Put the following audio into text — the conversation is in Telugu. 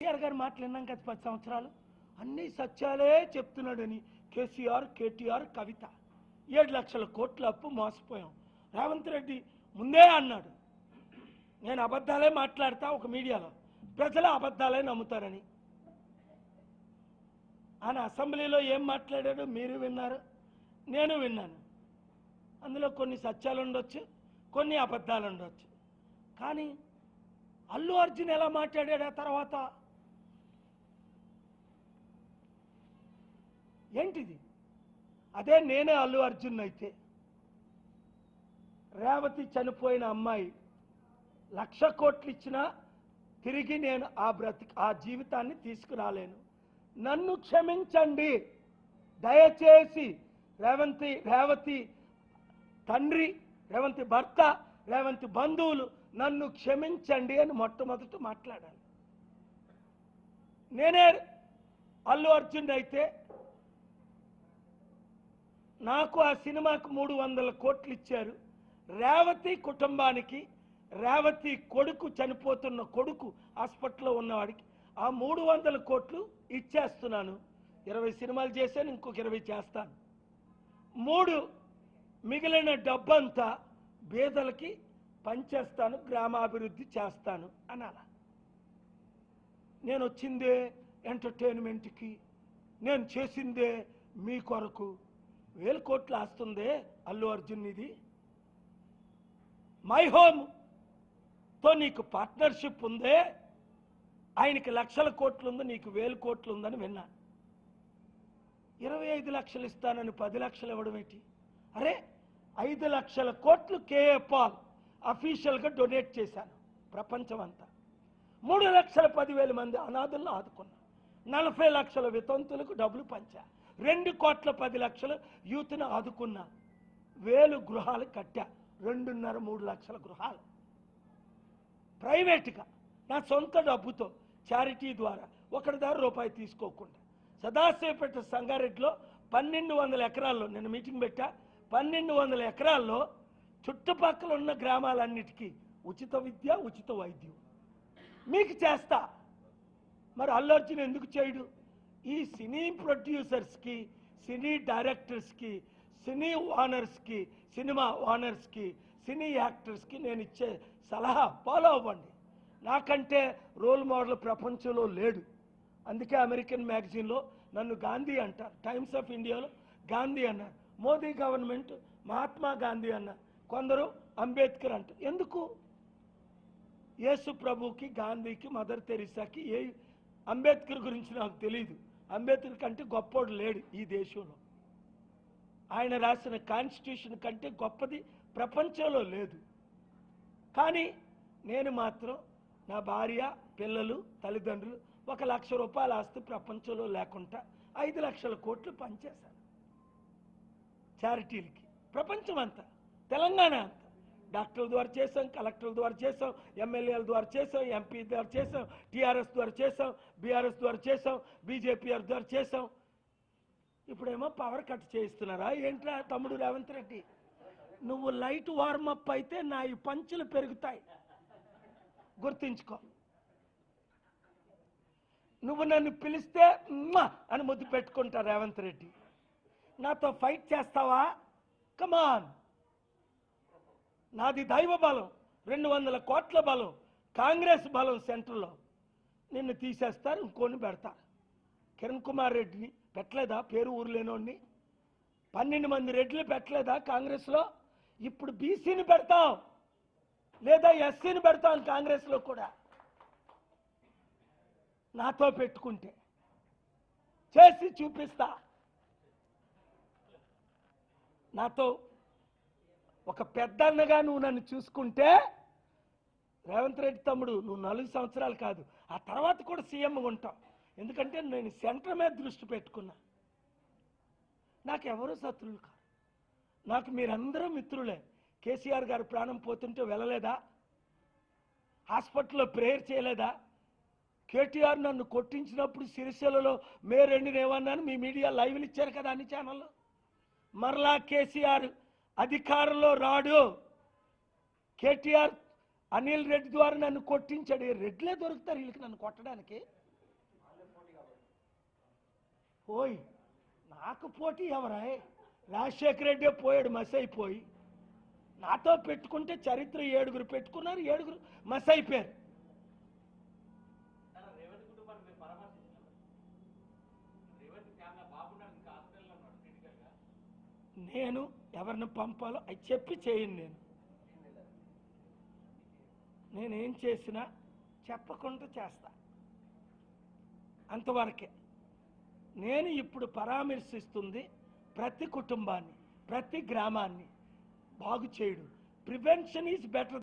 కేసీఆర్ గారు మాట్లాడినాం కదా 10 సంవత్సరాలు అన్ని సత్యాలే చెప్తున్నాడని కేసీఆర్, కేటీఆర్, కవిత 7 లక్షల కోట్ల అప్పు మోసపోయాం. రేవంత్ రెడ్డి ముందే అన్నాడు నేను అబద్ధాలే మాట్లాడతా ఒక మీడియాలో, ప్రజలు అబద్ధాలే నమ్ముతారని. ఆయన అసెంబ్లీలో ఏం మాట్లాడాడో మీరు విన్నారు, నేను విన్నాను. అందులో కొన్ని సత్యాలు ఉండొచ్చు, కొన్ని అబద్ధాలు ఉండొచ్చు. కానీ అల్లు అర్జున్ ఎలా మాట్లాడాడు ఆ తర్వాత? ఏంటిది? అదే నేనే అల్లు అర్జున్ అయితే రేవతి చనిపోయిన అమ్మాయి 1,00,000 కోట్లు ఇచ్చినా తిరిగి నేను ఆ జీవితాన్ని తీసుకురాలేను. నన్ను క్షమించండి దయచేసి. రేవతి తండ్రి, రేవంతి భర్త, రేవంతి బంధువులు నన్ను క్షమించండి అని మొట్టమొదట మాట్లాడాలి. నేనే అల్లు అర్జున్ అయితే నాకు ఆ సినిమాకు 300 కోట్లు ఇచ్చారు. రేవతి కుటుంబానికి, రేవతి కొడుకు చనిపోతున్న కొడుకు హాస్పిటల్లో ఉన్నవాడికి ఆ 300 కోట్లు ఇచ్చేస్తున్నాను. 20 సినిమాలు చేశాను, ఇంకొక 20 చేస్తాను. 3 మిగిలిన డబ్బంతా పేదలకి పంచేస్తాను, గ్రామాభివృద్ధి చేస్తాను అనాల. నేను వచ్చిందే ఎంటర్టైన్మెంట్కి, నేను చేసిందే మీ కొరకు. 1000 కోట్లు ఆస్తుందే అల్లు అర్జున్. ఇది మై హోమ్తో నీకు పార్ట్నర్షిప్ ఉందే, ఆయనకి 1,00,000 కోట్లు ఉంది, నీకు 1000 కోట్లు ఉందని విన్నాను. 25 లక్షలు ఇస్తానని 10 లక్షలు ఇవ్వడం ఏంటి? అరే 5 లక్షల కోట్లు కేఏ పాల్ అఫీషియల్గా డొనేట్ చేశాను ప్రపంచం అంతా. 3,10,000 మంది అనాథులను ఆదుకున్నా. 40 లక్షల వితంతులకు డబ్బులు పంచా. 2,10,00,000 యూత్ని ఆదుకున్నా. 1000 గృహాలు కట్టా. 2.5-3 లక్షల గృహాలు ప్రైవేట్గా నా సొంత డబ్బుతో చారిటీ ద్వారా ఒకరి దగ్గర రూపాయి తీసుకోకుండా. సదాశివపేట సంగారెడ్డిలో 1,200 ఎకరాల్లో నేను మీటింగ్ పెట్టా. 1,200 ఎకరాల్లో చుట్టుపక్కల ఉన్న గ్రామాలన్నిటికీ ఉచిత విద్య, ఉచిత వైద్యం మీకు చేస్తా. మరి అల్లు అర్జున్ ఎందుకు చేయడు? ఈ సినీ ప్రొడ్యూసర్స్కి, సినీ డైరెక్టర్స్కి, సినీ ఓనర్స్కి, సినిమా ఓనర్స్కి, సినీ యాక్టర్స్కి నేను ఇచ్చే సలహా ఫాలో అవ్వండి. నాకంటే రోల్ మోడల్ ప్రపంచంలో లేడు. అందుకే అమెరికన్ మ్యాగజైన్లో నన్ను గాంధీ అంటారు, టైమ్స్ ఆఫ్ ఇండియాలో గాంధీ అన్నారు, మోదీ గవర్నమెంట్ మహాత్మా గాంధీ అన్నారు, కొందరు అంబేద్కర్ అంటారు. ఎందుకు? యేసు ప్రభుకి, గాంధీకి, మదర్ తెరీసాకి అంబేద్కర్ గురించి నాకు తెలియదు. అంబేద్కర్ కంటే గొప్పోడు లేడు ఈ దేశంలో. ఆయన రాసిన కాన్స్టిట్యూషన్ కంటే గొప్పది ప్రపంచంలో లేదు. కానీ నేను మాత్రం నా భార్య, పిల్లలు, తల్లిదండ్రులు 1,00,000 రూపాయల ఆస్తి ప్రపంచంలో లేకుండా 5 లక్షల కోట్లు పనిచేశాను చారిటీలకి. ప్రపంచం అంతా, తెలంగాణ అంతా డాక్టర్ల ద్వారా చేసాం, కలెక్టర్ల ద్వారా చేసాం, ఎమ్మెల్యేల ద్వారా చేసాం, ఎంపీ ద్వారా చేసాం, టీఆర్ఎస్ ద్వారా చేసాం, బీఆర్ఎస్ ద్వారా చేసాం, బీజేపీ ద్వారా చేసాం. ఇప్పుడేమో పవర్ కట్ చేయిస్తున్నారా ఏంట్రా తమ్ముడు రేవంత్ రెడ్డి? నువ్వు లైట్ వార్మప్ అయితే నా ఈ పంచులు పెరుగుతాయి, గుర్తుంచుకో. నువ్వు నన్ను పిలిస్తే అని ముద్దు పెట్టుకుంటా రేవంత్ రెడ్డి. నాతో ఫైట్ చేస్తావా? కమాన్. నాది దైవ బలం, 200 కోట్ల బలం, కాంగ్రెస్ బలం సెంటర్లో. నిన్ను తీసేస్తారు, ఇంకోని పెడతారు. కిరణ్ కుమార్ రెడ్డిని పెట్టలేదా? పేరు ఊరు లేనోడిని. 12 మంది రెడ్లు పెట్టలేదా కాంగ్రెస్లో? ఇప్పుడు బీసీని పెడతాం, లేదా ఎస్సీని పెడతాం కాంగ్రెస్లో కూడా. నాతో పెట్టుకుంటే చేసి చూపిస్తా. నాతో ఒక పెద్దన్నగా నువ్వు నన్ను చూసుకుంటే, రేవంత్ రెడ్డి తమ్ముడు నువ్వు 4 సంవత్సరాలు కాదు, ఆ తర్వాత కూడా సీఎంగా ఉంటావు. ఎందుకంటే నేను సెంటర్ మీద దృష్టి పెట్టుకున్నా. నాకెవరూ శత్రువులు కాదు, నాకు మీరందరూ మిత్రులే. కేసీఆర్ గారు ప్రాణం పోతుంటే వెళ్ళలేదా? హాస్పిటల్లో ప్రేయర్ చేయలేదా? కేటీఆర్ నన్ను కొట్టించినప్పుడు సిరిసిల్లలో మే 2న ఏమన్నాను? మీ మీడియా లైవ్లు ఇచ్చారు కదా అన్ని ఛానల్లో. మరలా కేసీఆర్ అధికారంలో రాడు, కేటీఆర్ అనిల్ రెడ్డి ద్వారా నన్ను కొట్టించాడు. రెడ్లే దొరుకుతారు వీళ్ళకి నన్ను కొట్టడానికి. పోయి నాకు పోటీ ఎవరాయ్? రాజశేఖర రెడ్డి పోయాడు, మస్ అయిపోయి. నాతో పెట్టుకుంటే చరిత్ర 7గురు పెట్టుకున్నారు, 7గురు మస్ అయిపోయారు. నేను ఎవరిని పంపాలో అది చెప్పి చేయను. నేనేం చేసినా చెప్పకుండా చేస్తా, అంతవరకే. నేను ఇప్పుడు పరామర్శిస్తుంది ప్రతి కుటుంబాన్ని, ప్రతి గ్రామాన్ని బాగు చేయడం. Prevention is better.